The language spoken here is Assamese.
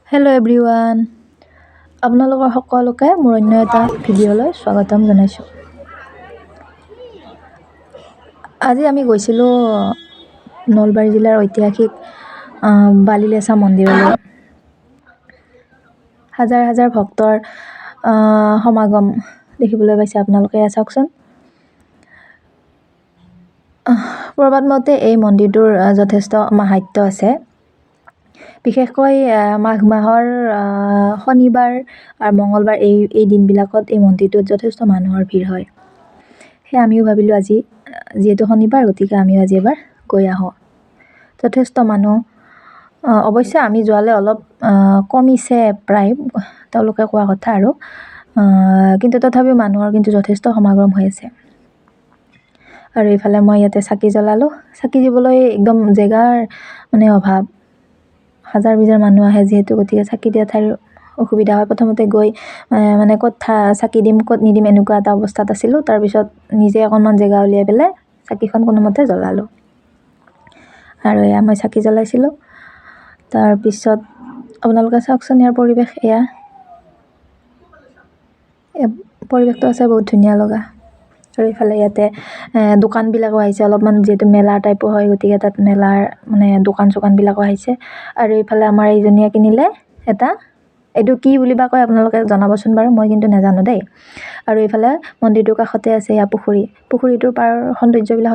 হেল্ল' এভৰিৱান, আপোনালোকৰ সকলোকে মোৰ অন্য এটা ভিডিঅ'লৈ স্বাগতম জনাইছোঁ। আজি আমি গৈছিলোঁ নলবাৰী জিলাৰ ঐতিহাসিক বালিলেচা মন্দিৰলৈ। হাজাৰ হাজাৰ ভক্তৰ সমাগম দেখিবলৈ পাইছে আপোনালোকে। চাওকচোন, প্ৰবাদ মতে এই মন্দিৰটোৰ যথেষ্ট মাহাত্য আছে। বিশেষকৈ মাঘ মাহৰ শনিবাৰ আৰু মঙলবাৰ এই দিনবিলাকত এই মন্দিৰটোত যথেষ্ট মানুহৰ ভিৰ হয়। সেয়ে আমিও ভাবিলোঁ আজি যিহেতু শনিবাৰ, গতিকে আমিও আজি এবাৰ গৈ আহোঁ। যথেষ্ট মানুহ, অৱশ্যে আমি যোৱালে অলপ কমিছে প্ৰায়, তেওঁলোকে কোৱা কথা আৰু, কিন্তু তথাপিও মানুহৰ কিন্তু যথেষ্ট সমাগম হৈ আছে। আৰু এইফালে মই ইয়াতে চাকি জ্বলালোঁ। চাকি দিবলৈ একদম জেগাৰ অভাৱ। হাজাৰ বিজাৰ মানুহ আহে যিহেতু, গতিকে চাকি দিয়া ঠাইৰ অসুবিধা হয়। প্ৰথমতে গৈ ক'ত চাকি দিম ক'ত নিদিম এনেকুৱা এটা অৱস্থাত আছিলোঁ। তাৰপিছত নিজে অকণমান জেগা উলিয়াই পেলাই চাকিখন কোনোমতে জ্বলালোঁ। আৰু এয়া মই চাকি জ্বলাইছিলোঁ। তাৰপিছত আপোনালোকে চাওকচোন, ইয়াৰ পৰিৱেশ এয়া। পৰিৱেশটো আছে বহুত ধুনীয়া লগা। আৰু এইফালে ইয়াতে দোকানবিলাকো আহিছে অলপমান, যিহেতু মেলা টাইপো হয়, গতিকে তাত মেলাৰ দোকান চোকানবিলাকো আহিছে। আৰু এইফালে আমাৰ এইজনীয়ে কিনিলে এটা, এইটো কি বুলি বা কয় আপোনালোকে জনাবচোন বাৰু, মই কিন্তু নাজানো দেই। আৰু এইফালে মন্দিৰটোৰ কাষতে আছে এয়া পুখুৰীটোৰ পাৰৰ সৌন্দৰ্যবিলাক